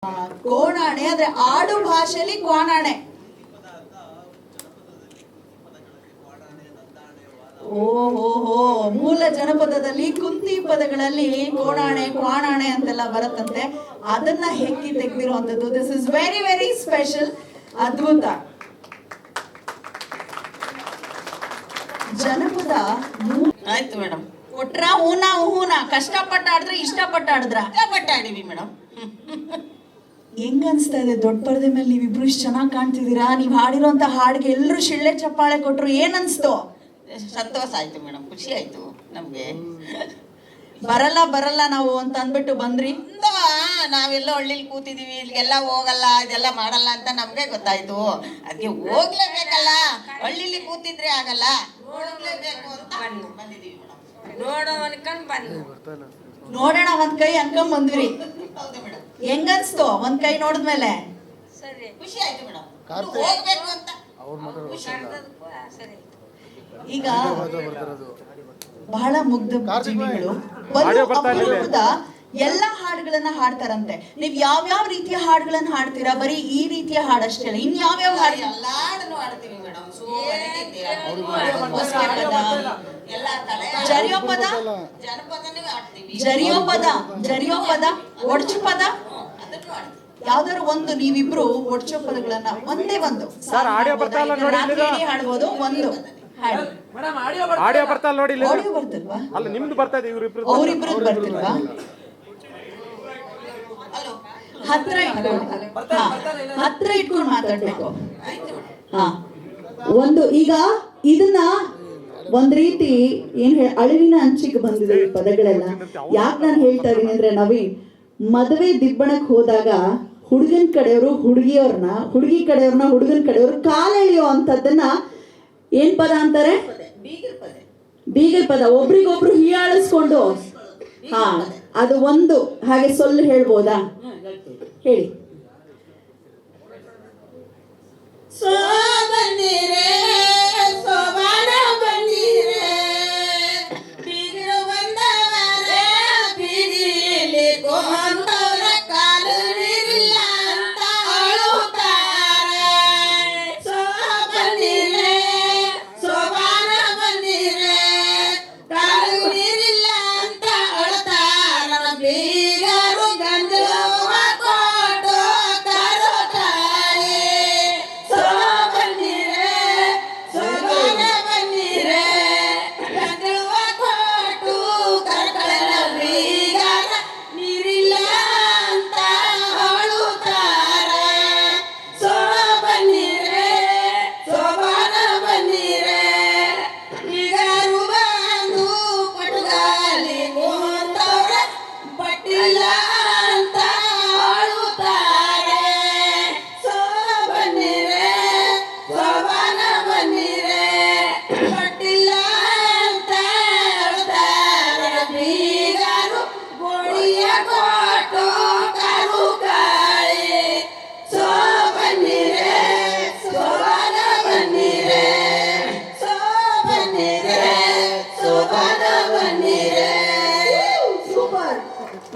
ಕೋಣಾಣೆ ಆದ್ರೆ ಆಡು ಭಾಷೆಯಲ್ಲಿ ಕ್ವಾಣಾಣೆ. ಓಹೋ, ಮೂಲ ಜನಪದದಲ್ಲಿ ಕುಂತಿ ಪದಗಳಲ್ಲಿ ಕೋಣಾಣೆ ಕ್ವಾಣಾಣೆ ಅಂತೆಲ್ಲ ಬರುತ್ತಂತೆ. ಅದನ್ನ ಹೆಕ್ಕಿ ತೆಗೆದಿರುವಂತದ್ದು. This is very very special. ಅದ್ಭುತ. ಜನಪದ ಆಯ್ತು ಮೇಡಮ್. ಕೊಟ್ರ ಹೂನಾ ಕಷ್ಟಪಟ್ಟು ಆಡಿದ್ರೆ ಇಷ್ಟಪಟ್ಟು ಆಡಿದ್ರ? ಕಷ್ಟಪಟ್ಟು ಆಡಿವಿ ಮೇಡಮ್. ಹೆಂಗ ಅನ್ಸ್ತಾ ಇದೆ ದೊಡ್ಡ ಪರದೆ ಮೇಲೆ ನೀವಿಬ್ರು ಇಷ್ಟು ಚೆನ್ನಾಗಿ ಕಾಣ್ತಿದ್ದೀರಾ? ನೀವ್ ಹಾಡಿರೋಂತ ಹಾಡಿಗೆ ಎಲ್ಲರೂ ಶಿಳ್ಳೆ ಚಪ್ಪಾಳೆ ಕೊಟ್ರು, ಏನ್ ಅನ್ಸ್ತು? ಸಂತೋಷ ಆಯ್ತು ಮೇಡಮ್, ಖುಷಿ ಆಯ್ತು ನಮ್ಗೆ. ಬರಲ್ಲ ನಾವು ಅಂತ ಅಂದ್ಬಿಟ್ಟು ಬಂದ್ರಿ. ನಾವೆಲ್ಲ ಹಳ್ಳಿಲಿ ಕೂತಿದೀವಿ, ಇಲ್ಲಿಗೆಲ್ಲ ಹೋಗಲ್ಲ, ಇದೆಲ್ಲ ಮಾಡಲ್ಲ ಅಂತ ನಮ್ಗೆ ಗೊತ್ತಾಯ್ತು. ಅದಕ್ಕೆ ಹೋಗ್ಲೇಬೇಕಲ್ಲ, ಹಳ್ಳಿಲಿ ಕೂತಿದ್ರೆ ಆಗಲ್ಲ, ಹೋಗ್ಲೇಬೇಕು ಅಂತ ಬಂದಿದೀವಿ ಮೇಡಮ್. ನೋಡೋಣ ಒಂದ್ ಕೈ ಅನ್ಕೊಂಡ್ ಬಂದ್ವಿ. ಹೌದು ಮೇಡಮ್. ಹೆಂಗನ್ಸ್ತು ಒಂದ್ ಕೈ ನೋಡಿದ್ಮೇಲೆ? ಖುಷಿ ಆಯ್ತು ಮೇಡಮ್, ಹೋಗ್ಬೇಕು ಅಂತ. ಈಗ ಬಹಳ ಮುಗ್ಧ ಜೀವಿಗಳು ಅಪರೂಪದ ಎಲ್ಲಾ ಹಾಡುಗಳನ್ನ ಹಾಡ್ತಾರಂತೆ. ನೀವ್ ಯಾವ್ಯಾವ ರೀತಿಯ ಹಾಡುಗಳನ್ನ ಹಾಡ್ತೀರಾ? ಬರೀ ಈ ರೀತಿಯ ಹಾಡಷ್ಟೇ ಅಲ್ಲ, ಇನ್ ಯಾವ್ಯಾವ ಹಾಡು? ಎಲ್ಲಾ ಹಾಡನ್ನು ಹಾಡ್ತೀವಿ ಮೇಡಮ್. ಜರಿಯೋಪದ, ಜರಿಯೋಪದ, ಒಡ್ಚು ಪದ, ಯಾವ್ದಾದ್ರು ಒಂದು ನೀವಿಬ್ರು ಒಡ್ಚೋ ಪದಗಳನ್ನ ಒಂದೇ ಒಂದು ಹಾಡ್ಬೋದು. ಒಂದು ಹಾಡಿ. ಆಡಿಯೋ ಬರ್ತಾ ನೋಡಿ. ಆಡಿಯೋ ಬರ್ತಲ್ವಾ? ಅಲ್ಲ, ನಿಮ್ದು ಬರ್ತಾ ಇದೆ, ಅವ್ರಿಬ್ರು ಬರ್ತಿಲ್ವಾ? ಹತ್ರ ಇಟ್ಕೊಂಡು ಮಾತಾಡ್ಬೇಕು. ಹಾ, ಒಂದು ಈಗ ಇದನ್ನ ಒಂದ್ ರೀತಿ ಅಳಿವಿನ ಅಂಚಿಗೆ ಬಂದಿದೆ ಈ ಪದಗಳೆಲ್ಲ. ಯಾಕೆ ನಾನು ಹೇಳ್ತಾ ಇದೀನಿ ಅಂದ್ರೆ, ನವೀನ್ ಮದುವೆ ದಿಬ್ಬಣಕ್ ಹೋದಾಗ ಹುಡುಗನ ಕಡೆಯವರು ಹುಡುಗಿ ಕಡೆಯವ್ರನ್ನ ಹುಡುಗನ ಕಡೆಯವರು ಕಾಲೆಳೆಯೋ ಅಂತದನ್ನ ಏನ್ ಪದ ಅಂತಾರೆ? ಬೀಗಲ್ ಪದ. ಒಬ್ರಿಗೊಬ್ರು ಹೀಯಾಳಿಸ್ಕೊಂಡು, ಹಾ, ಅದು ಒಂದು. ಹಾಗೆ ಸೊಲ್ಲು ಹೇಳ್ಬೋದಾ? ಹೇಳಿ.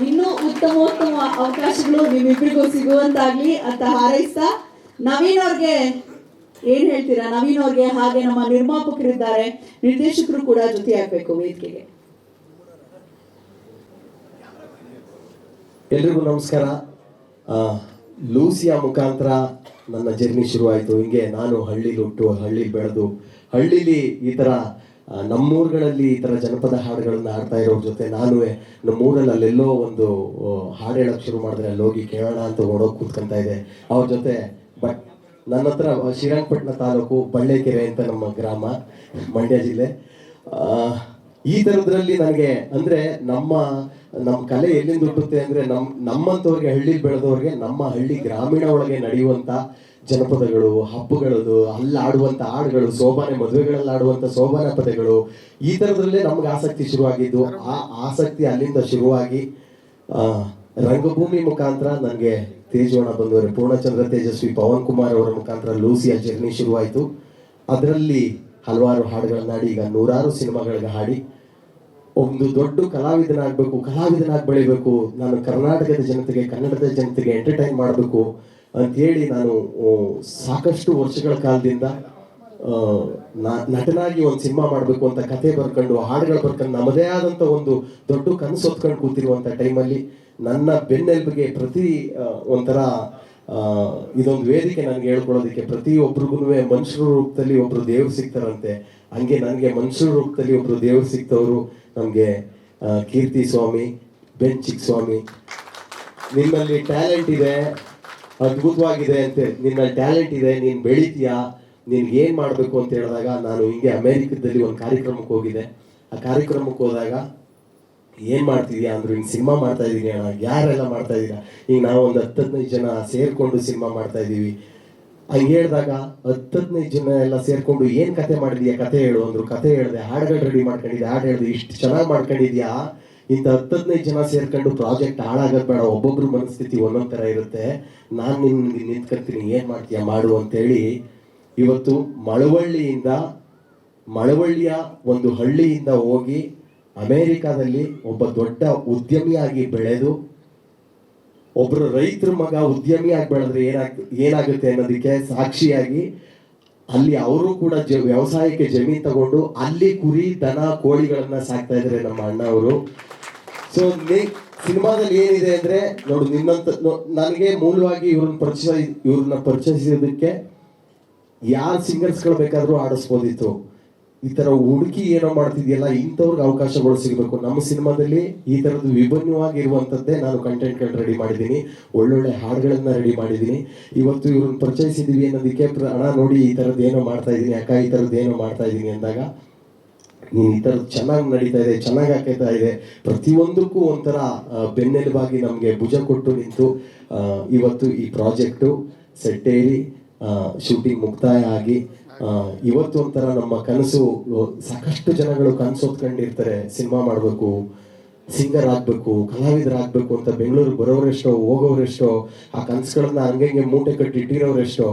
ಇನ್ನೂ ಉತ್ತಮೋತ್ತಮ ಅವಕಾಶಗಳು ನಿಮ್ಮಿಬ್ಬರಿಗೂ ಸಿಗುವಂತಾಗ್ಲಿ ಅಂತ ಹಾರೈಸ್ತಾ, ನವೀನ್ ಅವ್ರಿಗೆ ಏನ್ ಹೇಳ್ತೀರಾ? ನವೀನ್ ಅವ್ರಿಗೆ ಹಾಗೆ ನಮ್ಮ ನಿರ್ಮಾಪಕರಿದ್ದಾರೆ, ನಿರ್ದೇಶಕರು ಕೂಡ ಜೊತೆಯಾಗಬೇಕು ವೇದಿಕೆಗೆ. ಎಲ್ರಿಗೂ ನಮಸ್ಕಾರ. ಲೂಸಿಯಾ ಮುಖಾಂತರ ನನ್ನ ಜರ್ನಿ ಶುರುವಾಯಿತು. ಹಿಂಗೆ ನಾನು ಹಳ್ಳಿಲಿ ಹುಟ್ಟು, ಹಳ್ಳಿ ಬೆಳೆದು, ಹಳ್ಳಿಲಿ ಈ ಥರ ನಮ್ಮೂರುಗಳಲ್ಲಿ ಈ ಥರ ಜನಪದ ಹಾಡುಗಳನ್ನ ಆಡ್ತಾ ಇರೋರ ಜೊತೆ ನಾನು ನಮ್ಮೂರಲ್ಲಿ ಅಲ್ಲೆಲ್ಲೋ ಒಂದು ಹಾಡು ಹೇಳೋಕ್ಕೆ ಶುರು ಮಾಡಿದ್ರೆ ಅಲ್ಲಿ ಹೋಗಿ ಕೇಳೋಣ ಅಂತ ಓಡೋಗಿ ಕೂತ್ಕೊಂತ ಇದೆ ಅವ್ರ ಜೊತೆ. ಬಟ್ ನನ್ನ ಹತ್ರ ಶ್ರೀರಂಗಪಟ್ಟಣ ತಾಲೂಕು ಬಳ್ಳೆಕೆರೆ ಅಂತ ನಮ್ಮ ಗ್ರಾಮ, ಮಂಡ್ಯ ಜಿಲ್ಲೆ. ಈ ಥರದ್ರಲ್ಲಿ ನನಗೆ ಅಂದರೆ ನಮ್ಮ ಕಲೆ ಎಲ್ಲಿಂದ ಹುಟ್ಟುತ್ತೆ ಅಂದರೆ ನಮ್ಮಂಥವ್ರಿಗೆ, ಹಳ್ಳಿಲಿ ಬೆಳೆದವ್ರಿಗೆ, ನಮ್ಮ ಹಳ್ಳಿ ಗ್ರಾಮೀಣ ಒಳಗೆ ನಡೆಯುವಂಥ ಜನಪದಗಳು, ಹಬ್ಬಗಳದು, ಅಲ್ಲಿ ಆಡುವಂಥ ಹಾಡುಗಳು, ಮದುವೆಗಳಲ್ಲಿ ಆಡುವಂಥ ಸೋಬಾನೆ ಪದಗಳು, ಈ ಥರದ್ರಲ್ಲೇ ನಮ್ಗೆ ಆಸಕ್ತಿ ಶುರುವಾಗಿದ್ದು. ಆ ಆಸಕ್ತಿ ಅಲ್ಲಿಂದ ಶುರುವಾಗಿ ರಂಗಭೂಮಿ ಮುಖಾಂತರ ನನಗೆ ತೇಜೋಣ ಬಂದವರು ಪೂರ್ಣಚಂದ್ರ ತೇಜಸ್ವಿ ಪವನ್ ಕುಮಾರ್ ಅವರ ಮುಖಾಂತರ ಲೂಸಿಯ ಜರ್ನಿ ಶುರುವಾಯಿತು. ಅದರಲ್ಲಿ ಹಲವಾರು ಹಾಡುಗಳನ್ನ ಹಾಡಿ ಈಗ 100 ಸಿನಿಮಾಗಳಿಗೆ ಹಾಡಿ ಒಂದು ದೊಡ್ಡ ಕಲಾವಿದನಾಗಿ ಬೆಳಿಬೇಕು, ನಾನು ಕರ್ನಾಟಕದ ಜನತೆಗೆ, ಕನ್ನಡದ ಜನತೆಗೆ ಎಂಟರ್ಟೈನ್ ಮಾಡಬೇಕು ಅಂತೇಳಿ ನಾನು ಸಾಕಷ್ಟು ವರ್ಷಗಳ ಕಾಲದಿಂದ ನಟನಾಗಿ ಒಂದು ಸಿನಿಮಾ ಮಾಡಬೇಕು ಅಂತ ಕತೆ ಬರ್ಕೊಂಡು ಹಾಡುಗಳು ಬರ್ಕೊಂಡು ನಮ್ಮದೇ ಆದಂಥ ಒಂದು ದೊಡ್ಡ ಕನಸು ಹೊತ್ಕೊಂಡು ಕೂತಿರುವಂಥ ಟೈಮಲ್ಲಿ ನನ್ನ ಬೆನ್ನೆಲುಬಿಗೆ ಒಂಥರ ಇದೊಂದು ವೇದಿಕೆ ನನಗೆ ಹೇಳ್ಕೊಳ್ಳೋದಕ್ಕೆ ಪ್ರತಿಯೊಬ್ಬರಿಗೂ ಮನುಷ್ಯರ ರೂಪದಲ್ಲಿ ಒಬ್ರು ದೇವ್ರು ಸಿಗ್ತಾರಂತೆ. ಹಂಗೆ ನನಗೆ ಮನುಷ್ಯರ ರೂಪದಲ್ಲಿ ಒಬ್ರು ದೇವ್ರು ಸಿಗ್ತವರು ನಮಗೆ ಕೀರ್ತಿ ಸ್ವಾಮಿ, ಬೆಂಚಿಕ್ ಸ್ವಾಮಿ. ನಿಮ್ಮಲ್ಲಿ ಟ್ಯಾಲೆಂಟ್ ಇದೆ, ಅದ್ಭುತವಾಗಿದೆ ಅಂತೆ, ನಿನ್ನ ಟ್ಯಾಲೆಂಟ್ ಇದೆ, ನೀನು ಬೆಳಿತೀಯಾ, ನಿನ್ಗೆ ಏನು ಮಾಡಬೇಕು ಅಂತ ಹೇಳಿದಾಗ ನಾನು ಹಿಂಗೆ ಅಮೇರಿಕದಲ್ಲಿ ಒಂದು ಕಾರ್ಯಕ್ರಮಕ್ಕೆ ಹೋಗಿದ್ದೆ. ಆ ಕಾರ್ಯಕ್ರಮಕ್ಕೆ ಹೋದಾಗ ಏನು ಮಾಡ್ತಿದ್ಯಾ ಅಂದ್ರು, ಹಿಂಗೆ ಸಿನಿಮಾ ಮಾಡ್ತಾ ಇದ್ದೀನಿ ಅಣ್ಣ. ಯಾರೆಲ್ಲ ಮಾಡ್ತಾ ಇದ್ದೀರಾ? ಈಗ ನಾವು ಒಂದು 10-15 ಜನ ಸೇರಿಕೊಂಡು ಸಿನಿಮಾ ಮಾಡ್ತಾ ಇದ್ದೀವಿ. ಹಂಗೆ ಹೇಳಿದಾಗ 10-15 ಜನ ಎಲ್ಲ ಸೇರಿಕೊಂಡು ಏನು ಕತೆ ಮಾಡಿದ್ಯಾ, ಕತೆ ಹೇಳು ಅಂದರು. ಕತೆ ಹೇಳಿದೆ, ಹಾಡುಗಳು ರೆಡಿ ಮಾಡ್ಕೊಂಡಿದ್ದೆ, ಹಾಡು ಹೇಳಿದೆ, ಇಷ್ಟು ಚೆನ್ನಾಗಿ ಮಾಡ್ಕೊಂಡಿದ್ಯಾ. ಇಂಥ 10-15 ಜನ ಸೇರ್ಕೊಂಡು ಪ್ರಾಜೆಕ್ಟ್ ಹಾಳಾಗೋದು ಬೇಡ, ಒಬ್ಬೊಬ್ರು ಮನಸ್ಥಿತಿ ಒಂದೊಂದು ಥರ ಇರುತ್ತೆ, ನಾನು ನಿನ್ಗೆ ನಿಂತ್ಕೊಳ್ತೀನಿ, ಏನು ಮಾಡ್ತೀಯಾ ಮಾಡು ಅಂತೇಳಿ ಇವತ್ತು ಮಳವಳ್ಳಿಯ ಒಂದು ಹಳ್ಳಿಯಿಂದ ಹೋಗಿ ಅಮೇರಿಕಾದಲ್ಲಿ ಒಬ್ಬ ದೊಡ್ಡ ಉದ್ಯಮಿಯಾಗಿ ಬೆಳೆದು, ಒಬ್ಬರು ರೈತರ ಮಗ ಉದ್ಯಮಿಯಾಗಿ ಬೆಳೆದ್ರೆ ಏನಾಗುತ್ತೆ ಅನ್ನೋದಕ್ಕೆ ಸಾಕ್ಷಿಯಾಗಿ ಅಲ್ಲಿ ಅವರು ಕೂಡ ವ್ಯವಸಾಯಕ್ಕೆ ಜಮೀನು ತಗೊಂಡು ಅಲ್ಲಿ ಕುರಿ ದನ ಕೋಳಿಗಳನ್ನ ಸಾಕ್ತಾ ಇದ್ದಾರೆ ನಮ್ಮ ಅಣ್ಣ ಅವರು. ಸೊ ಸಿನಿಮಾದಲ್ಲಿ ಏನಿದೆ ಅಂದ್ರೆ ನೋಡು, ನನಗೆ ಮೂಲವಾಗಿ ಇವ್ರನ್ನ ಪರಿಚಯಿಸೋದಕ್ಕೆ ಯಾರು ಸಿಂಗರ್ಸ್ಗಳು ಬೇಕಾದ್ರೂ ಆಡಿಸ್ಬೋದಿತ್ತು. ಈ ತರ ಹುಡುಕಿ ಏನೋ ಮಾಡ್ತಿದ್ಯಲ್ಲ, ಇಂಥವ್ರಿಗೆ ಅವಕಾಶಗಳು ಸಿಗಬೇಕು. ನಮ್ಮ ಸಿನಿಮಾದಲ್ಲಿ ಈ ತರದ್ದು ವಿಭಿನ್ನವಾಗಿರುವಂಥದ್ದೇ ನಾನು ಕಂಟೆಂಟ್ಗಳು ರೆಡಿ ಮಾಡಿದ್ದೀನಿ, ಒಳ್ಳೊಳ್ಳೆ ಹಾಡುಗಳನ್ನ ರೆಡಿ ಮಾಡಿದ್ದೀನಿ. ಇವತ್ತು ಇವ್ರನ್ನ ಪರಿಚಯಿಸಿದೀವಿ ಅನ್ನೋದಕ್ಕೆ ಅಣ್ಣ ನೋಡಿ ಈ ಥರದ್ದು ಏನೋ ಮಾಡ್ತಾ ಇದ್ದೀನಿ, ಅಕ್ಕ ಈ ಥರದ್ದು ಏನೋ ಮಾಡ್ತಾ ಇದ್ದೀನಿ ಅಂದಾಗ, ನೀನು ಈ ಥರದ್ದು ಚೆನ್ನಾಗಿ ನಡೀತಾ ಇದೆ, ಚೆನ್ನಾಗಿ ಆಗ್ತಾ ಇದೆ, ಪ್ರತಿಯೊಂದಕ್ಕೂ ಒಂಥರ ಬೆನ್ನೆಲುಬಾಗಿ ನಮಗೆ ಭುಜ ಕೊಟ್ಟು ನಿಂತು ಇವತ್ತು ಈ ಪ್ರಾಜೆಕ್ಟು ಸೆಟ್ಟೇರಿ ಶೂಟಿಂಗ್ ಮುಕ್ತಾಯ ಆಗಿ ಇವತ್ತು ಒಂಥರ ನಮ್ಮ ಕನಸು, ಸಾಕಷ್ಟು ಜನಗಳು ಕನಸು ಹೊತ್ಕೊಂಡಿರ್ತಾರೆ, ಸಿನಿಮಾ ಮಾಡಬೇಕು, ಸಿಂಗರ್ ಆಗಬೇಕು, ಕಲಾವಿದರಾಗಬೇಕು ಅಂತ ಬೆಂಗಳೂರಿಗೆ ಬರೋರೆಷ್ಟೋ, ಹೋಗೋರೆಷ್ಟೋ, ಆ ಕನಸುಗಳನ್ನ ಹಂಗೆ ಮೂಟೆ ಕಟ್ಟಿ ಇಟ್ಟಿರೋರೆಷ್ಟೋ.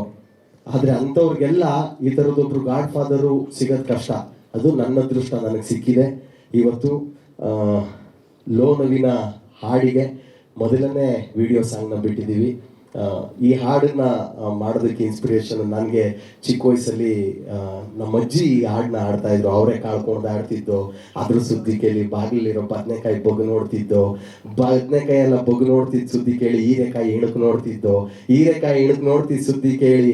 ಆದರೆ ಅಂಥವ್ರಿಗೆಲ್ಲ ಈ ಥರದೊಬ್ರು ಗಾಡ್ ಫಾದರು ಸಿಗೋದು ಕಷ್ಟ. ಅದು ನನ್ನ ಅದೃಷ್ಟ, ನನಗೆ ಸಿಕ್ಕಿದೆ. ಇವತ್ತು ಲೋ ನವಿನ ಹಾಡಿಗೆ ಮೊದಲನೇ ವಿಡಿಯೋ ಸಾಂಗ್ನ ಬಿಟ್ಟಿದ್ದೀವಿ. ಈ ಹಾಡನ್ನ ಮಾಡೋದಕ್ಕೆ ಇನ್ಸ್ಪಿರೇಷನ್ ನನಗೆ ಚಿಕ್ಕ ವಯಸ್ಸಲ್ಲಿ ನಮ್ಮ ಅಜ್ಜಿ ಈ ಹಾಡನ್ನ ಆಡ್ತಾ ಇದ್ರು. ಅವರೇ ಕಾಳ್ಕೊಂಡು ಆಡ್ತಿದ್ದು, ಅದ್ರ ಸುದ್ದಿ ಕೇಳಿ ಬಾಗಿಲಿರೋ ಬದನೆಕಾಯಿ ಬೊಗ್ಗು ನೋಡ್ತಿದ್ದೋ, ಬದನೆಕಾಯಿ ಎಲ್ಲ ಬೊಗ್ಗು ನೋಡ್ತಿದ್ದು ಸುದ್ದಿ ಕೇಳಿ ಹೀರೆಕಾಯಿ ಇಣುಕು ನೋಡ್ತಿದ್ದೋ, ಹೀರೆಕಾಯಿ ಇಣುಕು ನೋಡ್ತಿದ್ದ ಸುದ್ದಿ ಕೇಳಿ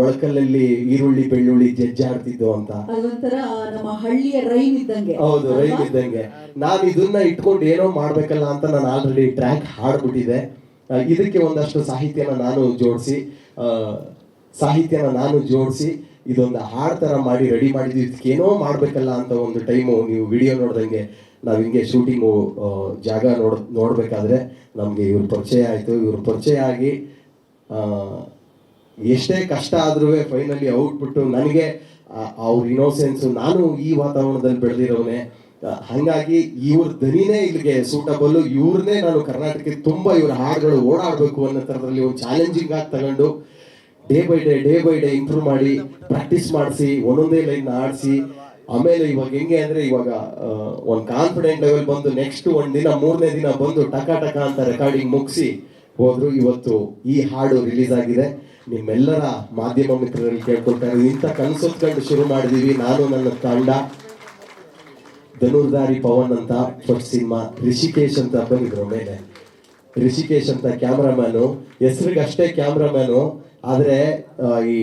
ಒಳಕಲ್ಲಲ್ಲಿ ಈರುಳ್ಳಿ ಬೆಳ್ಳುಳ್ಳಿ ಜಜ್ಜಾಡ್ತಿದ್ದೋ ಅಂತ. ಅದೊಂಥರ ನಮ್ಮ ಹಳ್ಳಿಯ ರೈಮ್ ಇದ್ದಂಗೆ. ಹೌದು, ರೈಮ್ ಇದ್ದಂಗೆ. ನಾನು ಇದನ್ನ ಇಟ್ಕೊಂಡು ಏನೋ ಮಾಡ್ಬೇಕಲ್ಲ ಅಂತ ನಾನು ಆಲ್ರೆಡಿ ಟ್ರ್ಯಾಕ್ ಹಾಡ್ಬಿಟ್ಟಿದ್ದೆ. ಇದಕ್ಕೆ ಒಂದಷ್ಟು ಸಾಹಿತ್ಯನ ನಾನು ಜೋಡಿಸಿ ಇದೊಂದು ಹಾಡು ಥರ ಮಾಡಿ ರೆಡಿ ಮಾಡಿದ್ವಿ. ಇದಕ್ಕೇನೋ ಮಾಡಬೇಕಲ್ಲ ಅಂತ ಒಂದು ಟೈಮು ನೀವು ವಿಡಿಯೋ ನೋಡ್ದಂಗೆ ನಾವು ಹಿಂಗೆ ಶೂಟಿಂಗು ಜಾಗ ನೋಡಬೇಕಾದ್ರೆ ನಮಗೆ ಇವ್ರ ಪರಿಚಯ ಆಯಿತು. ಇವ್ರ ಪರಿಚಯ ಆಗಿ ಎಷ್ಟೇ ಕಷ್ಟ ಆದ್ರೂ ಫೈನಲಿ ಔಟ್ಬಿಟ್ಟು ನನಗೆ ಅವ್ರ ಇನೋಸೆನ್ಸು, ನಾನು ಈ ವಾತಾವರಣದಲ್ಲಿ ಬೆಳೆದಿರೋನೆ, ಹಾಗಾಗಿ ಇವ್ರ ದನಿನೇ ಇಲ್ಲಿಗೆ ಸೂಟಬಲ್, ಇವ್ರನ್ನೇ ನಾನು ಕರ್ನಾಟಕಕ್ಕೆ ತುಂಬಾ ಇವ್ರ ಹಾಡುಗಳು ಓಡಾಡಬೇಕು ಅನ್ನೋ ಥರದಲ್ಲಿ ಒಂದು ಚಾಲೆಂಜಿಂಗ್ ಆಗಿ ತಗೊಂಡು ಡೇ ಬೈ ಡೇ ಇಂಪ್ರೂವ್ ಮಾಡಿ ಪ್ರಾಕ್ಟೀಸ್ ಮಾಡಿಸಿ ಒಂದೊಂದೇ ಲೈನ್ ಆಡಿಸಿ, ಆಮೇಲೆ ಇವಾಗ ಹೆಂಗೆ ಅಂದ್ರೆ ಇವಾಗ ಒಂದು ಕಾನ್ಫಿಡೆಂಟ್ ಲೆವೆಲ್ ಬಂದು ನೆಕ್ಸ್ಟ್ ಮೂರನೇ ದಿನ ಬಂದು ಟಕ ಅಂತ ರೆಕಾರ್ಡಿಂಗ್ ಮುಗಿಸಿ ಹೋದ್ರು. ಇವತ್ತು ಈ ಹಾಡು ರಿಲೀಸ್ ಆಗಿದೆ. ನಿಮ್ಮೆಲ್ಲರ ಮಾಧ್ಯಮ ಮಿತ್ರರಲ್ಲಿ ಕೇಳ್ಕೊಳ್ತಾ ಇರೋದು, ಇಂಥ ಕನ್ಸೊತ್ಕೊಂಡು ಶುರು ಮಾಡಿದೀವಿ ನಾನು ನನ್ನ ತಂಡ. ಧನುರ್ಧಾರಿ ಪವನ್ ಅಂತ ಫಸ್ಟ್ ಸಿನಿಮಾ, ರಿಷಿಕೇಶ್ ಅಂತ ಬಂದಿದ್ರು ಮೇಲೆ, ರಿಷಿಕೇಶ್ ಅಂತ ಕ್ಯಾಮ್ರಾಮ್ಯಾನು, ಹೆಸರಿಗಷ್ಟೇ ಕ್ಯಾಮ್ರಾಮ್ಯಾನು, ಆದರೆ ಈ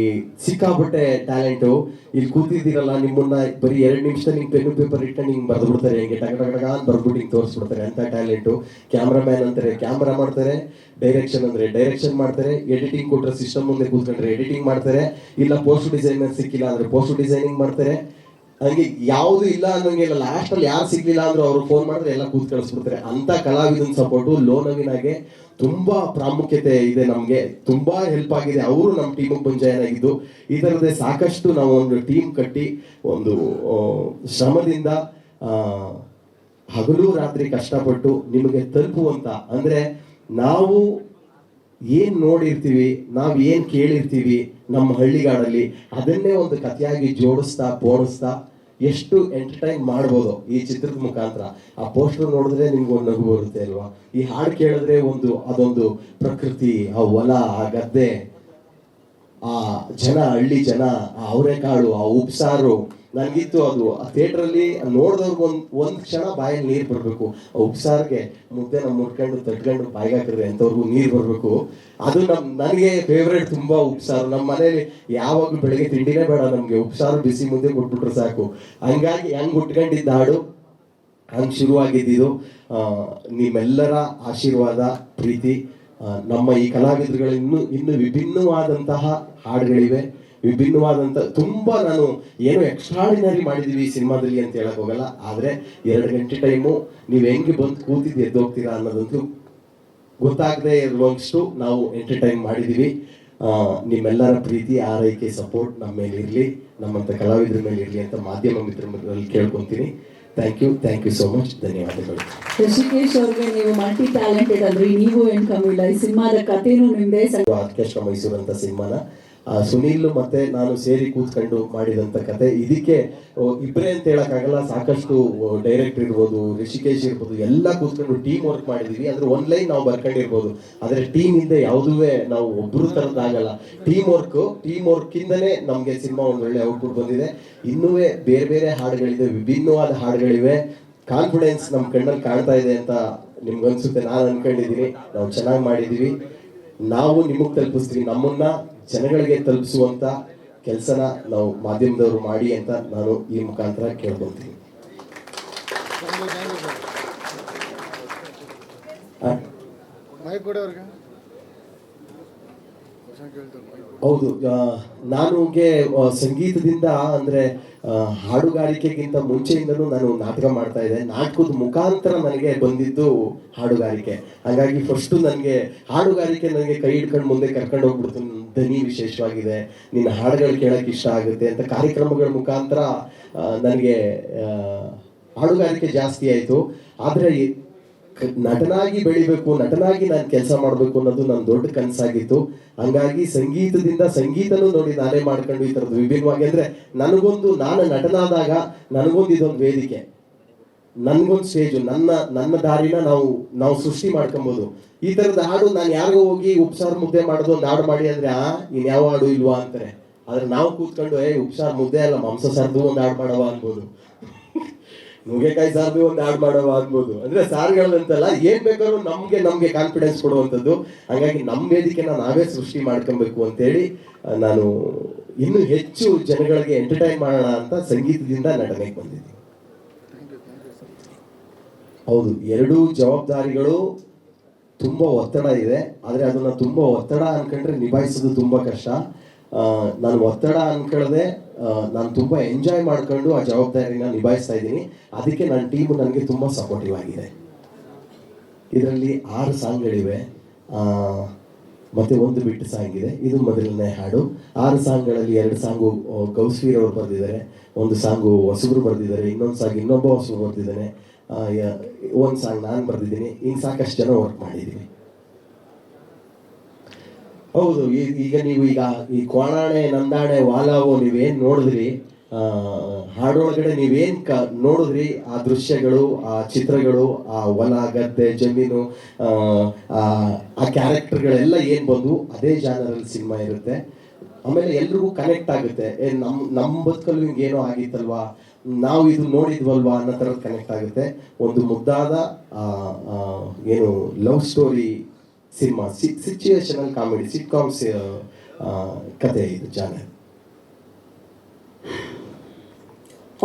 ಸಿಕ್ಕಾಪಟ್ಟೆ ಟ್ಯಾಲೆಂಟು. ಇಲ್ಲಿ ಕೂತಿದ್ದೀರಲ್ಲ, ನಿಮ್ಮನ್ನ ಬರೀ 2 ನಿಮಿಷದಲ್ಲಿ ಹಿಂಗೆ ಪೆನ್ನು ಪೇಪರ್ ಇಟ್ಕೊಂಡು ಹಿಂಗೆ ಬರ್ದು ಬಿಡ್ತಾರೆ, ಹಿಂಗೆ ಟಗ ಅಂತ ಬರ್ಬಿಟ್ಟು ಹಿಂಗೆ ತೋರಿಸ್ಬಿಡ್ತಾರೆ. ಅಂತ ಟ್ಯಾಲೆಂಟು. ಕ್ಯಾಮ್ರಾಮ್ಯಾನ್ ಅಂತಾರೆ ಕ್ಯಾಮ್ರಾ ಮಾಡ್ತಾರೆ, ಡೈರೆಕ್ಷನ್ ಅಂದ್ರೆ ಡೈರೆಕ್ಷನ್ ಮಾಡ್ತಾರೆ, ಎಡಿಟಿಂಗ್ ಕೊಟ್ಟರೆ ಸಿಸ್ಟಮ್ ಮುಂದೆ ಕೂತ್ಕೊಂಡ್ರೆ ಎಡಿಟಿಂಗ್ ಮಾಡ್ತಾರೆ, ಇಲ್ಲ ಪೋಸ್ಟ್ ಡಿಸೈನರ್ ಸಿಕ್ಕಿಲ್ಲ ಅಂದ್ರೆ ಪೋಸ್ಟ್ ಡಿಸೈನಿಂಗ್ ಮಾಡ್ತಾರೆ. ಹಂಗೆ ಯಾವುದು ಇಲ್ಲ ಅನ್ನೋಂಗಿಲ್ಲ. ಲಾಸ್ಟಲ್ಲಿ ಯಾರು ಸಿಗ್ಲಿಲ್ಲ ಅಂದ್ರೂ ಅವರು ಫೋನ್ ಮಾಡಿದ್ರೆ ಎಲ್ಲ ಕೂತ್ ಕಳಿಸ್ಬಿಡ್ತಾರೆ. ಅಂತ ಕಲಾವಿದನ ಸಪೋರ್ಟು ಲೋ ನವೀನಾಗೆ ತುಂಬಾ ಪ್ರಾಮುಖ್ಯತೆ ಇದೆ, ನಮಗೆ ತುಂಬಾ ಹೆಲ್ಪ್ ಆಗಿದೆ. ಅವರು ನಮ್ಮ ಟೀಮಿಗೆ ಬಂದು ಜಾಯ್ನ್ ಆಗಿದ್ದು. ಈ ಥರದೇ ಸಾಕಷ್ಟು ನಾವು ಒಂದು ಟೀಮ್ ಕಟ್ಟಿ ಒಂದು ಶ್ರಮದಿಂದ ಹಗಲು ರಾತ್ರಿ ಕಷ್ಟಪಟ್ಟು ನಿಮಗೆ ತಲುಪುವಂತ, ಅಂದ್ರೆ ನಾವು ಏನ್ ನೋಡಿರ್ತೀವಿ, ನಾವು ಏನ್ ಕೇಳಿರ್ತೀವಿ ನಮ್ಮ ಹಳ್ಳಿಗಾಡಲ್ಲಿ, ಅದನ್ನೇ ಒಂದು ಕಥೆಯಾಗಿ ಜೋಡಿಸ್ತಾ ಪೋಣಿಸ್ತಾ ಎಷ್ಟು ಎಂಟರ್ಟೈನ್ ಮಾಡ್ಬೋದು ಈ ಚಿತ್ರದ ಮುಖಾಂತರ. ಆ ಪೋಸ್ಟರ್ ನೋಡಿದ್ರೆ ನಿಮ್ಗೆ ಒಂದು ನಗು ಬರುತ್ತೆ ಅಲ್ವಾ, ಈ ಹಾಡು ಕೇಳಿದ್ರೆ ಅದೊಂದು ಪ್ರಕೃತಿ, ಆ ಹೊಲ, ಆ ಗದ್ದೆ, ಆ ಜನ, ಹಳ್ಳಿ ಜನ, ಆ ಅವರೆಕಾಳು, ಆ ಉಪ್ಸಾರು, ನನಗಿತ್ತು ಅದು ಆ ಥಿಯೇಟ್ರಲ್ಲಿ ನೋಡಿದವ್ರಿಗೆ ಒಂದು ಕ್ಷಣ ಬಾಯಲ್ಲಿ ನೀರು ಬರಬೇಕು. ಆ ಉಪ್ಸಾರಿಗೆ ಮುದ್ದೆನ ಮುರ್ಕೊಂಡು ತಟ್ಕೊಂಡು ಬಾಯಿಗೆ ಹಾಕಿದ್ರೆ ಎಂಥವ್ರಿಗೂ ನೀರು ಬರಬೇಕು. ಅದು ನನಗೆ ಫೇವ್ರೇಟ್ ತುಂಬ ಉಪ್ಸಾರು. ನಮ್ಮ ಮನೇಲಿ ಯಾವಾಗಲೂ ಬೆಳಗ್ಗೆ ತಿಂಡಿನೇ ಬೇಡ ನಮಗೆ, ಉಪ್ಸಾರು ಬಿಸಿ ಮುದ್ದೆ ಕೊಟ್ಬಿಟ್ರೆ ಸಾಕು. ಹಂಗಾಗಿ ಹಂಗೆ ಉಟ್ಕೊಂಡಿದ್ದ ಹಾಡು, ಹಂಗೆ ಶುರುವಾಗಿದ್ದು. ನಿಮ್ಮೆಲ್ಲರ ಆಶೀರ್ವಾದ, ಪ್ರೀತಿ, ನಮ್ಮ ಈ ಕಲಾವಿದರುಗಳು ಇನ್ನು ವಿಭಿನ್ನವಾದಂತಹ ಹಾಡುಗಳಿವೆ, ವಿಭಿನ್ನವಾದಂಥ ತುಂಬ ನಾನು ಏನೋ ಎಕ್ಸ್ಟ್ರಾಡಿನರಿ ಮಾಡಿದ್ದೀವಿ ಈ ಸಿನಿಮಾದಲ್ಲಿ ಅಂತ ಹೇಳಕ್ ಹೋಗಲ್ಲ. ಆದರೆ 2 ಗಂಟೆ ಟೈಮು ನೀವು ಹೆಂಗೆ ಬಂದು ಕೂತಿದ್ದು ಎದ್ದೋಗ್ತೀರಾ ಅನ್ನೋದಂತೂ ಗೊತ್ತಾಗದೆ ಇರುವಷ್ಟು ನಾವು ಎಂಟರ್ಟೈನ್ ಮಾಡಿದ್ದೀವಿ. ನಿಮ್ಮೆಲ್ಲರ ಪ್ರೀತಿ, ಆರೈಕೆ, ಸಪೋರ್ಟ್ ನಮ್ಮ ಮೇಲೆ ಇರಲಿ, ನಮ್ಮಂಥ ಕಲಾವಿದರ ಮೇಲೆ ಇರಲಿ ಅಂತ ಮಾಧ್ಯಮ ಮಿತ್ರರಲ್ಲಿ ಕೇಳ್ಕೊತೀನಿ. Thank you so much. ಧನ್ಯವಾದಗಳು. ಋಷಿಕೇಶ್ ಅವ್ರಿಗೆ ನೀವು ಮಲ್ಟಿ ಟ್ಯಾಲೆಂಟೆಡ್ ಅಲ್ರಿ, ನೀವು ಏನು ಕಮ್ಮಿ ಇಲ್ಲ. ಈ ಸಿನಿಮಾದ ಕಥೆನೂ ನಿಮ್ದೇ. ಆರ್ಕೆಸ್ಟ್ರಾ ಮೈಸೂರು ಅಂತ ಸಿನಿಮಾನ ಸುನೀಲ್ ಮತ್ತೆ ನಾನು ಸೇರಿ ಕೂತ್ಕೊಂಡು ಮಾಡಿದಂಥ ಕತೆ. ಇದಕ್ಕೆ ಇಬ್ಬರೇ ಅಂತ ಹೇಳಕ್ಕಾಗಲ್ಲ, ಸಾಕಷ್ಟು ಡೈರೆಕ್ಟರ್ ಇರ್ಬೋದು, ಋಷಿಕೇಶ್ ಇರ್ಬೋದು, ಎಲ್ಲ ಕೂತ್ಕೊಂಡು ಟೀಮ್ ವರ್ಕ್ ಮಾಡಿದೀವಿ. ಅಂದ್ರೆ ಒನ್ ಲೈನ್ ನಾವು ಬರ್ಕೊಂಡಿರ್ಬೋದು, ಆದರೆ ಟೀಮ್ ಇಂದ ಯಾವುದೂ ನಾವು ಒಬ್ಬರು ತರದಾಗಲ್ಲ. ಟೀಮ್ ವರ್ಕ್ ಇಂದನೇ ನಮಗೆ ಸಿನಿಮಾ ಒಂದು ಒಳ್ಳೆ ಔಟ್ಪುಟ್ ಬಂದಿದೆ. ಇನ್ನೂ ಬೇರೆ ಬೇರೆ ಹಾಡುಗಳಿದೆ, ವಿಭಿನ್ನವಾದ ಹಾಡುಗಳಿವೆ. ಕಾನ್ಫಿಡೆನ್ಸ್ ನಮ್ಮ ಕಣ್ಣಲ್ಲಿ ಕಾಣ್ತಾ ಇದೆ ಅಂತ ನಿಮ್ಗೆ ಅನ್ಸುತ್ತೆ, ನಾನು ಅನ್ಕೊಂಡಿದ್ದೀನಿ. ನಾವು ಚೆನ್ನಾಗಿ ಮಾಡಿದೀವಿ. ನಾವು ನಿಮಗೆ ತಲುಪಿಸ್ತೀವಿ, ನಮ್ಮನ್ನ ಜನಗಳಿಗೆ ತಲುಪಿಸುವಂತ ಕೆಲಸನ ನಾವು ಮಾಧ್ಯಮದವರು ಮಾಡಿ ಅಂತ ನಾನು ಈ ಮುಖಾಂತರ ಕೇಳ್ಕೊಳ್ತೀನಿ. ಹೌದು, ನಾನುಗೆ ಸಂಗೀತದಿಂದ ಅಂದ್ರೆ ಹಾಡುಗಾರಿಕೆಗಿಂತ ಮುಂಚೆಯಿಂದನೂ ನಾನು ನಾಟಕ ಮಾಡ್ತಾ ಇದ್ದೆ. ನಾಟಕದ ಮುಖಾಂತರ ನನಗೆ ಬಂದಿದ್ದು ಹಾಡುಗಾರಿಕೆ. ಹಾಗಾಗಿ ಫಸ್ಟು ನನಗೆ ಹಾಡುಗಾರಿಕೆ ನನಗೆ ಕೈ ಹಿಡ್ಕೊಂಡು ಮುಂದೆ ಕರ್ಕೊಂಡು ಹೋಗ್ಬಿಡ್ತು. ಧ್ವನಿ ವಿಶೇಷವಾಗಿದೆ, ನಿನ್ನ ಹಾಡುಗಳು ಕೇಳಕ್ಕೆ ಇಷ್ಟ ಆಗುತ್ತೆ ಅಂತ ಕಾರ್ಯಕ್ರಮಗಳ ಮುಖಾಂತರ ನನಗೆ ಹಾಡುಗಾರಿಕೆ ಜಾಸ್ತಿ ಆಯಿತು. ಆದರೆ ನಟನಾಗಿ ಬೆಳಿಬೇಕು, ನಟನಾಗಿ ನಾನು ಕೆಲಸ ಮಾಡಬೇಕು ಅನ್ನೋದು ನನ್ನ ದೊಡ್ಡ ಕನಸಾಗಿತ್ತು. ಹಂಗಾಗಿ ಸಂಗೀತನೂ ನೋಡಿ ನಾನೇ ಮಾಡ್ಕೊಂಡು ಈ ಥರದ್ದು ವಿಭಿನ್ನವಾಗಿ, ಅಂದರೆ ನಾನು ನಟನಾದಾಗ ನನಗೊಂದು ಇದೊಂದು ವೇದಿಕೆ, ನನ್ಗೊಂದು ಸ್ಟೇಜು, ನನ್ನ ದಾರಿನ ನಾವು ಸೃಷ್ಟಿ ಮಾಡ್ಕೊಬೋದು. ಈ ಥರದ ಹಾಡು ನಾನು ಯಾರಿಗೋ ಹೋಗಿ ಉಪ್ಸಾರು ಮುದ್ದೆ ಮಾಡೋದು ಒಂದು ಹಾಡು ಮಾಡಿ ಅಂದರೆ ಇನ್ಯಾವ ಹಾಡು ಇಲ್ವಾ ಅಂತಾರೆ. ಆದರೆ ನಾವು ಕೂತ್ಕೊಂಡು ಉಪ್ಸಾರು ಮುದ್ದೆ ಅಲ್ಲ, ಮಾಂಸ ಸಾರ್ದು ಒಂದು ಹಾಡು ಮಾಡವ ಅನ್ಬೋದು, ನುಗ್ಗೆಕಾಯಿ ಸಾರ್ದು ಒಂದು ಹಾಡು ಮಾಡವ ಅನ್ಬೋದು. ಅಂದ್ರೆ ಸಾರುಗಳಂತಲ್ಲ, ಏನ್ ಬೇಕಾದ್ರೂ ನಮ್ಗೆ ಕಾನ್ಫಿಡೆನ್ಸ್ ಕೊಡುವಂಥದ್ದು. ಹಾಗಾಗಿ ನಮ್ಮ ವೇದಿಕೆನ ನಾವೇ ಸೃಷ್ಟಿ ಮಾಡ್ಕೊಬೇಕು ಅಂತೇಳಿ ನಾನು ಇನ್ನೂ ಹೆಚ್ಚು ಜನಗಳಿಗೆ ಎಂಟರ್ಟೈನ್ ಮಾಡೋಣ ಅಂತ ಸಂಗೀತದಿಂದ ನಟನೆಗೆ ಬಂದಿದ್ದೀನಿ. ಹೌದು, 2 ಜವಾಬ್ದಾರಿಗಳು ತುಂಬಾ ಒತ್ತಡ ಇದೆ. ಆದರೆ ಅದನ್ನ ತುಂಬಾ ಒತ್ತಡ ಅನ್ಕೊಂಡ್ರೆ ನಿಭಾಯಿಸೋದು ತುಂಬಾ ಕಷ್ಟ. ನಾನು ಒತ್ತಡ ಅನ್ಕೊಳ್ಳದೆ ನಾನು ತುಂಬಾ ಎಂಜಾಯ್ ಮಾಡ್ಕೊಂಡು ಆ ಜವಾಬ್ದಾರಿನ ನಿಭಾಯಿಸ್ತಾ ಇದ್ದೀನಿ. ಅದಕ್ಕೆ ನನ್ನ ಟೀಮು ನನಗೆ ತುಂಬಾ ಸಪೋರ್ಟಿವ್ ಆಗಿದೆ. ಇದರಲ್ಲಿ 6 ಸಾಂಗ್ಗಳಿವೆ, ಮತ್ತೆ 1 ಬಿಟ್ಟು ಸಾಂಗ್ ಇದೆ. ಇದು ಮೊದಲನೇ ಹಾಡು. 6 ಸಾಂಗ್ಗಳಲ್ಲಿ 2 ಸಾಂಗು ಗೌಸ್ವೀರ್ ಅವರು ಬರೆದಿದ್ದಾರೆ, 1 ಸಾಂಗು ಹೊಸಬ್ರು ಬರೆದಿದ್ದಾರೆ, ಇನ್ನೊಂದು ಸಾಂಗ್ ಇನ್ನೊಬ್ಬ ಹೊಸಬ್ರು ಬರೆದಿದ್ದಾನೆ, 1 ಸಾಂಗ್ ನಾನು ಬರೆದಿದ್ದೀನಿ. ಇನ್ನು ಸಾಕಷ್ಟು ಜನ ವರ್ಕ್ ಮಾಡಿದ್ದೀವಿ. ಹೌದು, ಈಗ ನೀವು ಈ ಕೋಣಾಣೆ, ನಂದಾಣೆ, ವಾಲಾವೋ ನೀವೇನು ನೋಡಿದ್ರಿ, ಹಾಡೊಳಗಡೆ ನೀವೇನು ನೋಡಿದ್ರಿ, ಆ ದೃಶ್ಯಗಳು, ಆ ಚಿತ್ರಗಳು, ಆ ಹೊಲ, ಗದ್ದೆ, ಜಮೀನು, ಆ ಕ್ಯಾರೆಕ್ಟರ್ಗಳೆಲ್ಲ ಏನು ಬಂದು ಅದೇ ಜಾನರಲ್ಲಿ ಸಿನಿಮಾ ಇರುತ್ತೆ. ಆಮೇಲೆ ಎಲ್ರಿಗೂ ಕನೆಕ್ಟ್ ಆಗುತ್ತೆ. ನಮ್ಮ ಬದುಕಲ್ಲೂ ಹಿಂಗೇನೋ ಆಗಿತ್ತಲ್ವಾ, ನಾವು ಇದು ನೋಡಿದ್ವಲ್ವಾ ಅನ್ನೋ ಥರದ್ದು ಕನೆಕ್ಟ್ ಆಗುತ್ತೆ. ಒಂದು ಮುದ್ದಾದ ಏನು love story cinema, situational comedy, sitcoms ಕತೆ ಇದು ಜಾನರ್.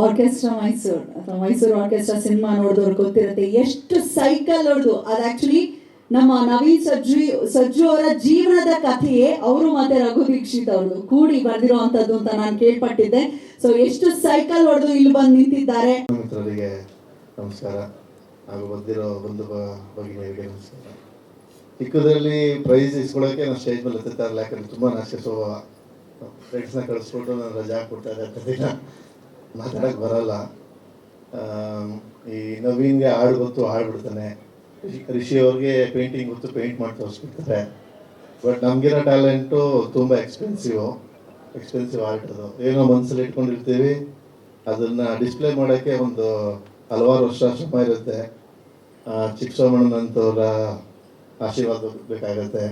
ಆರ್ಕೆಸ್ಟ್ರಾ ಮೈಸೂರು ಅಥವಾ ಮೈಸೂರು ಆರ್ಕೆಸ್ಟ್ರಾ ಸಿನಿಮಾ ನೋಡಿದವ್ರು ಗೊತ್ತಿರುತ್ತೆ ಎಷ್ಟು ಸೈಕಲ್ ಹೊಡೆದು. ಅದು ಆಕ್ಚುಲಿ ನಮ್ಮ ನವೀನ್ ಸಜ್ಜು ಅವರ ಜೀವನದ ಕಥೆಯೇ ಅವರು ಮತ್ತೆ ರಘು ದೀಕ್ಷಿತ್ ಅವರು ಕೂಡಿ ಬರೆದಿರುವಂತದ್ದು ಅಂತ ನಾನು ಕೇಳ್ಪಟ್ಟಿದ್ದೆ. ಸೊ ಎಷ್ಟು ಸೈಕಲ್ ಹೊಡೆದು ಇಲ್ಲಿ ಬಂದು ನಿಂತಿದ್ದಾರೆ. ಮಿತ್ರರಿಗೆ ನಮಸ್ಕಾರ, ಹಾಗೂ ಬಂದಿರೋ ಭಗಿನಿಯರಿಗೆ ನಮಸ್ಕಾರ. ಚಿಕ್ಕದ್ರಲ್ಲಿ ಪ್ರೈಸ್ ಇಸ್ಕೊಳ್ಳೋಕೆ ನಾನು ಸ್ಟೇಜ್ ಮೇಲೆ ಹತ್ತುತ್ತಾ ಇರಲಿಲ್ಲ, ಯಾಕಂದ್ರೆ ತುಂಬ ನಾಶ ಸ್ವಭಾವ. ಫ್ರೆಂಡ್ಸ್ನ ಕಳಿಸ್ಬಿಟ್ಟು ನಾನು ರಜಾ ಹಾಕ್ಬಿಡ್ತಾರೆ ಅಂತ ದಿನ ಮಾತಾಡೋಕ್ಕೆ ಬರಲ್ಲ. ಈ ನವೀನ್ಗೆ ಹಾಡು ಗೊತ್ತು, ಹಾಡ್ಬಿಡ್ತಾನೆ. ರಿಷಿ ಅವ್ರಿಗೆ ಪೇಂಟಿಂಗ್ ಗೊತ್ತು, ಪೇಂಟ್ ಮಾಡಿ ತೋರಿಸ್ಬಿಡ್ತಾರೆ. ಬಟ್ ನಮಗಿರೋ ಟ್ಯಾಲೆಂಟು ತುಂಬ ಎಕ್ಸ್ಪೆನ್ಸಿವ್ ಆರ್ಟ್. ಅದು ಏನೋ ಮನಸ್ಸಲ್ಲಿ ಇಟ್ಕೊಂಡಿರ್ತೀವಿ, ಅದನ್ನು ಡಿಸ್ಪ್ಲೇ ಮಾಡೋಕ್ಕೆ ಒಂದು ಹಲವಾರು ವರ್ಷ ಶ್ರಮ ಇರುತ್ತೆ. ಚಿಕ್ಕ ಸೋಮಣ್ಣನಂತವರ ಆಶೀರ್ವಾದ ಬೇಕಾಗತ್ತೆ.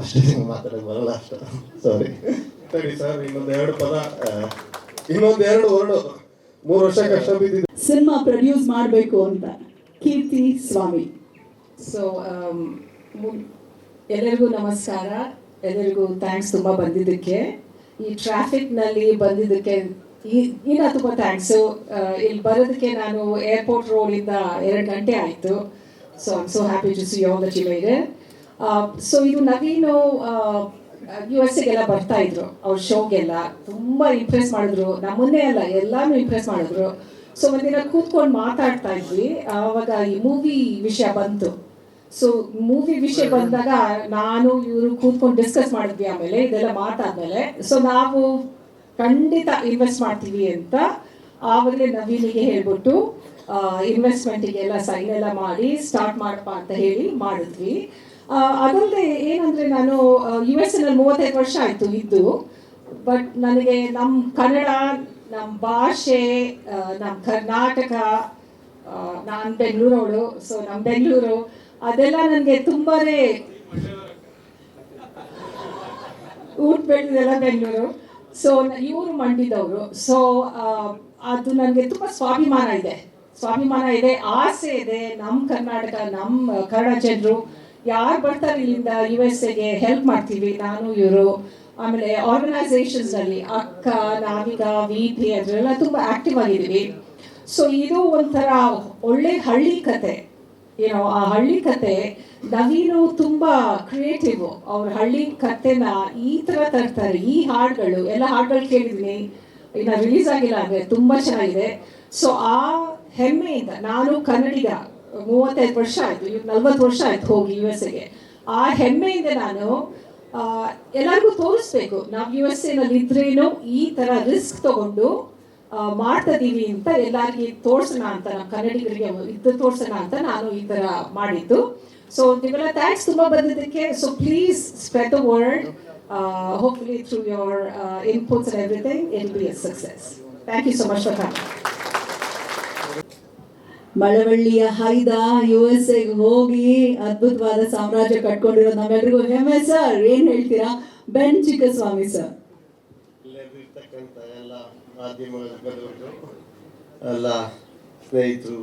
ಅಷ್ಟೇ, ಮಾತಾಡೋಕ್ಕೆ ಬರಲ್ಲ ಅಷ್ಟು, ಸಾರಿ. ಸರಿ ಸರ್, ಇನ್ನೊಂದು 2 ವರ್ಡು 3 ವರ್ಷ ಕಷ್ಟ ಬಿದ್ದಿದೆ. ಸಿನಿಮಾ ಪ್ರೊಡ್ಯೂಸ್ ಮಾಡಬೇಕು ಅಂತ ಕೀರ್ತಿ ಸ್ವಾಮಿ. ಸೊ ಎಲ್ಲರಿಗೂ ನಮಸ್ಕಾರ, ಎಲ್ಲರಿಗೂ ಥ್ಯಾಂಕ್ಸ್ ತುಂಬ ಬಂದಿದ್ದಕ್ಕೆ. ಈ ಟ್ರಾಫಿಕ್ನಲ್ಲಿ ಬಂದಿದ್ದಕ್ಕೆ ಇನ್ನೂ ತುಂಬ ಥ್ಯಾಂಕ್ಸು. ಇಲ್ಲಿ ಬರೋದಕ್ಕೆ ನಾನು ಏರ್ಪೋರ್ಟ್ ರೋಡಿಂದ 2 ಗಂಟೆ ಆಯಿತು. So I am so happy to see all that you made it. So ಇದು ನವೀನು USA ಬರ್ತಾ ಇದ್ರು ಅವ್ರ ಶೋಗೆಲ್ಲ, ತುಂಬ ಇಂಪ್ರೆಸ್ ಮಾಡಿದ್ರು. ನಮ್ಮನ್ನೇ ಅಲ್ಲ, ಎಲ್ಲಾನು ಇಂಪ್ರೆಸ್ ಮಾಡಿದ್ರು. ಸೊ ಒಂದಿನ ಕೂತ್ಕೊಂಡು ಮಾತಾಡ್ತಾ ಇದ್ವಿ, ಆವಾಗ ಈ ಮೂವಿ ವಿಷಯ ಬಂತು. ಸೊ ಮೂವಿ ವಿಷಯ ಬಂದಾಗ ನಾನು ಇವರು ಕೂತ್ಕೊಂಡು ಡಿಸ್ಕಸ್ ಮಾಡಿದ್ವಿ. ಆಮೇಲೆ ಇದೆಲ್ಲ ಮಾತಾದ್ಮೇಲೆ ಸೊ ನಾವು ಖಂಡಿತ ಇನ್ವೆಸ್ಟ್ ಮಾಡ್ತೀವಿ ಅಂತ ಆವಾಗಲೇ ನವೀನಿಗೆ ಹೇಳ್ಬಿಟ್ಟು ಇನ್ವೆಸ್ಟ್ಮೆಂಟಿಗೆಲ್ಲ ಸೈನ್ ಎಲ್ಲ ಮಾಡಿ ಸ್ಟಾರ್ಟ್ ಮಾಡಪ್ಪ ಅಂತ ಹೇಳಿ ಮಾಡಿದ್ವಿ. ಅದಲ್ಲದೆ ಏನಂದರೆ ನಾನು US 35 ವರ್ಷ ಆಯಿತು ಇದ್ದು. ಬಟ್ ನನಗೆ ನಮ್ಮ ಕನ್ನಡ, ನಮ್ಮ ಭಾಷೆ, ನಮ್ಮ ಕರ್ನಾಟಕ, ನಾನು ಬೆಂಗಳೂರವಳು. ಸೊ ನಮ್ಮ ಬೆಂಗಳೂರು ಅದೆಲ್ಲ ನನಗೆ ತುಂಬಾ ಊಟ ಬೆಳೆದೆಲ್ಲ ಬೆಂಗಳೂರು. ಸೊ ಇವರು ಮಂಡಿದವರು. ಸೊ ಅದು ನನಗೆ ತುಂಬ ಸ್ವಾಭಿಮಾನ ಇದೆ, ಆಸೆ ಇದೆ. ನಮ್ಮ ಕರ್ನಾಟಕ, ನಮ್ಮ ಕನ್ನಡ ಜನರು ಯಾರು ಬರ್ತಾರೆ ಇಲ್ಲಿಂದ USA ಹೆಲ್ಪ್ ಮಾಡ್ತೀವಿ ನಾನು ಇವರು. ಆಮೇಲೆ ಆರ್ಗನೈಸೇಷನ್ಸ್ನಲ್ಲಿ ಅಕ್ಕ, ನಾವಿಕ, VP ಅದರೆಲ್ಲ ತುಂಬ ಆ್ಯಕ್ಟಿವ್ ಆಗಿದ್ದೀವಿ. ಸೊ ಇದು ಒಂಥರ ಒಳ್ಳೆ ಹಳ್ಳಿ ಕತೆ. ಏನೋ ಆ ಹಳ್ಳಿ ಕತೆ ನವೀನು ತುಂಬ ಕ್ರಿಯೇಟಿವ್. ಅವ್ರ ಹಳ್ಳಿ ಕತೆನ ಈ ಥರ ತರ್ತಾರೆ. ಈ ಹಾಡುಗಳು ಎಲ್ಲ ಹಾಡುಗಳು ಕೇಳಿದ್ದೀನಿ, ಇನ್ನು ರಿಲೀಸ್ ಆಗಿಲ್ಲ ಅಂದರೆ ತುಂಬ ಚೆನ್ನಾಗಿದೆ. ಸೊ ಆ ಹೆಮ್ಮೆಯಿಂದ, ನಾನು ಕನ್ನಡಿಗ, 35 ವರ್ಷ ಆಯಿತು, 40 ವರ್ಷ ಆಯ್ತು ಹೋಗಿ USA. ಆ ಹೆಮ್ಮೆಯಿಂದ ನಾನು ಎಲ್ಲರಿಗೂ ತೋರಿಸ್ಬೇಕು, ನಾವು USA ಇದ್ರೇನು ಈ ಥರ ರಿಸ್ಕ್ ತಗೊಂಡು ಮಾಡ್ತಾ ಇದೀವಿ ಅಂತ ಎಲ್ಲರಿಗೆ ತೋರಿಸೋಣ ಅಂತ, ನಮ್ಮ ಕನ್ನಡಿಗರಿಗೆ ಇದು ತೋರಿಸೋಣ ಅಂತ ನಾನು ಈ ಥರ ಮಾಡಿದ್ದು. ಸೊ ನೀವೆಲ್ಲ ಥ್ಯಾಂಕ್ಸ್ ತುಂಬ ಬಂದಿದ್ದಕ್ಕೆ. So please spread the word. Hopefully through your inputs and everything it will be a success. Thank you so much for coming. ಮಳವಳ್ಳಿಯ ಹೈದ USA ಹೋಗಿ ಅದ್ಭುತವಾದ ಸಾಮ್ರಾಜ್ಯ ಕಟ್ಕೊಂಡಿರೋದು ನಮ್ಮೆಲ್ರಿಗೂ ಹೆಮ್ಮೆ ಸರ್. ಏನ್ ಹೇಳ್ತೀರಾ ಬೆನ್ ಚಿಕ್ಕಸ್ವಾಮಿ ಸರ್? ಇಲ್ಲಿರ್ತಕ್ಕಂಥ ಎಲ್ಲ ಮಾಧ್ಯಮದವರು, ಎಲ್ಲ ಸ್ನೇಹಿತರು,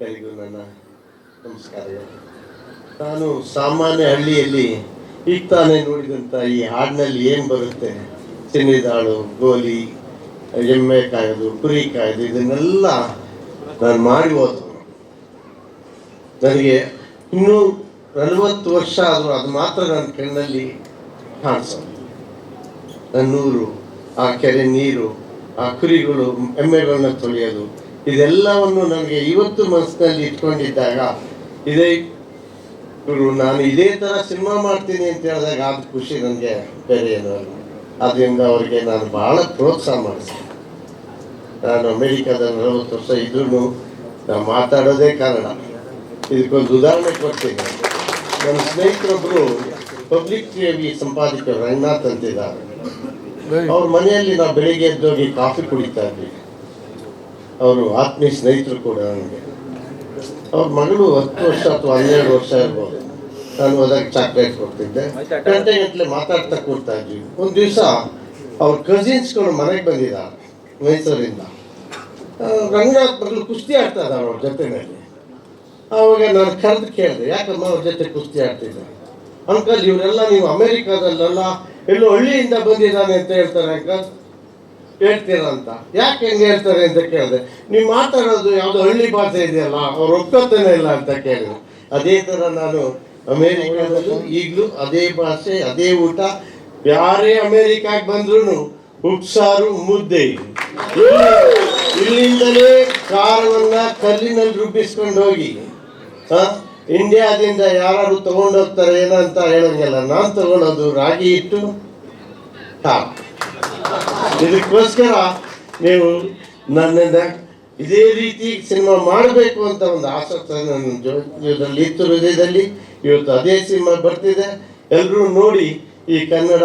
ಎಲ್ಲರಿಗೂ ನನ್ನ ನಮಸ್ಕಾರಗಳು. ನಾನು ಸಾಮಾನ್ಯ ಹಳ್ಳಿಯಲ್ಲಿ ಈಗ ತಾನೇ ನೋಡಿದಂಥ ಈ ಹಾಡಿನಲ್ಲಿ ಏನು ಬರುತ್ತೆ, ಚಿನ್ನಿದಾಳು, ಗೋಲಿ, ಎಮ್ಮೆ ಕಾಯೋದು, ಕುರಿ ಕಾಯೋದು, ಇದನ್ನೆಲ್ಲ ನಾನು ಮಾಡಿ ಹೋದು. ನನಗೆ ಇನ್ನೂ 40 ವರ್ಷ ಆದರೂ ಅದು ಮಾತ್ರ ನನ್ನ ಕಣ್ಣಲ್ಲಿ ಕಾಣಿಸೋದು. ನನ್ನೂರು, ಆ ಕೆರೆ ನೀರು, ಆ ಕುರಿಗಳು, ಎಮ್ಮೆಗಳನ್ನ ತೊಳೆಯೋದು, ಇದೆಲ್ಲವನ್ನು ನನಗೆ ಇವತ್ತು ಮನಸ್ಸಿನಲ್ಲಿ ಇಟ್ಕೊಂಡಿದ್ದಾಗ ಇದೇ ಗುರು, ನಾನು ಇದೇ ಥರ ಸಿನಿಮಾ ಮಾಡ್ತೀನಿ ಅಂತ ಹೇಳಿದಾಗ ಆದ ಖುಷಿ ನನಗೆ ಬೇರೆ ಏನೂ ಅಲ್ಲ. ಆದ್ದರಿಂದ ಅವರಿಗೆ ನಾನು ಭಾಳ ಪ್ರೋತ್ಸಾಹ ಮಾಡಿಸ್ತೀನಿ. ನಾನು ಅಮೇರಿಕಾದಲ್ಲಿ 40 ವರ್ಷ ಇದ್ರೂ ನಾನು ಮಾತಾಡೋದೇ ಕನ್ನಡ. ಇದಕ್ಕೊಂದು ಉದಾಹರಣೆ ಕೊಡ್ತೀನಿ. ನನ್ನ ಸ್ನೇಹಿತರೊಬ್ಬರು ಪಬ್ಲಿಕ್ ಟಿವಿ ಸಂಪಾದಕರು ರಂಗನಾಥ್ ಅಂತಿದ್ದಾರೆ. ಅವ್ರ ಮನೆಯಲ್ಲಿ ನಾವು ಬೆಳಿಗ್ಗೆ ಎದ್ದೋಗಿ ಕಾಫಿ ಕುಡಿತಾ ಇದ್ವಿ. ಅವರು ಆತ್ಮೀಯ ಸ್ನೇಹಿತರು ಕೂಡ ನನಗೆ. ಅವ್ರ ಮಗಳು 10 ವರ್ಷ ಅಥವಾ 12 ವರ್ಷ ಇರ್ಬೋದು. ನಾನು ಹೋದಾಗ ಚಾಕ್ಲೇಟ್ ಕೊಡ್ತಿದ್ದೆ, ಗಂಟೆಗಟ್ಟಲೆ ಮಾತಾಡ್ತಾ ಕೂರ್ತಾ ಇದ್ವಿ. ಒಂದು ದಿವಸ ಅವ್ರ ಕಸಿನ್ಸ್ಗಳು ಮನೆಗೆ ಬಂದಿದ್ದಾರೆ ಮೈಸೂರಿಂದ. ರಂಗನಾಥ್ ಬರಲು ಕುಸ್ತಿ ಆಡ್ತಾ ಇದ್ದಾರೆ ಅವ್ರ ಜೊತೆಯಲ್ಲಿ. ಆವಾಗ ನಾನು ಕರೆದು ಕೇಳಿದೆ, ಯಾಕಮ್ಮ ಅವ್ರ ಜೊತೆ ಕುಸ್ತಿ ಆಡ್ತಿದ್ದೆ? ಅಂಕಲ್, ಇವರೆಲ್ಲ ನೀವು ಅಮೇರಿಕಾದಲ್ಲೆಲ್ಲ ಎಲ್ಲೋ ಹಳ್ಳಿಯಿಂದ ಬಂದಿದ್ದಾನೆ ಅಂತ ಹೇಳ್ತಾರೆ ಅಂಕಲ್, ಹೇಳ್ತೀರ ಅಂತ. ಯಾಕೆ ಹೆಂಗೆ ಹೇಳ್ತಾರೆ ಅಂತ ಕೇಳಿದೆ. ನೀವು ಮಾತಾಡೋದು ಯಾವುದೋ ಹಳ್ಳಿ ಭಾಷೆ ಇದೆಯಲ್ಲ, ಅವ್ರು ಒಪ್ಕೋತಾನೆ ಇಲ್ಲ ಅಂತ ಕೇಳಿದೆ. ಅದೇ ಥರ ನಾನು ಅಮೇರಿಕಾದಲ್ಲೂ ಈಗಲೂ ಅದೇ ಭಾಷೆ, ಅದೇ ಊಟ. ಯಾರೇ ಅಮೇರಿಕಾಗೆ ಬಂದ್ರೂ ಉಪ್ಸಾರು, ಮುದ್ದೆ. ಇಲ್ಲಿಂದಲೇ ಖಾರವನ್ನ ಕಲ್ಲಿನಲ್ಲಿ ರುಬ್ಬಿಸ್ಕೊಂಡು ಹೋಗಿ ಇಂಡಿಯಾದಿಂದ ಯಾರು ತಗೊಂಡೋಗ್ತಾರೆ ಏನಂತ ಹೇಳೋಂಗಿಲ್ಲ. ನಾನು ತಗೊಳ್ಳೋದು ರಾಗಿ ಹಿಟ್ಟು, ಖಾರ. ಇದಕ್ಕೋಸ್ಕರ ನೀವು ನನ್ನಿಂದ ಇದೇ ರೀತಿ ಸಿನಿಮಾ ಮಾಡಬೇಕು ಅಂತ ಒಂದು ಆಸಕ್ತಿ ನನ್ನ ಜೀವನದಲ್ಲಿ ಇತ್ತು, ಹೃದಯದಲ್ಲಿ. ಇವತ್ತು ಅದೇ ಸಿನಿಮಾ ಬರ್ತಿದೆ. ಎಲ್ಲರೂ ನೋಡಿ ಈ ಕನ್ನಡ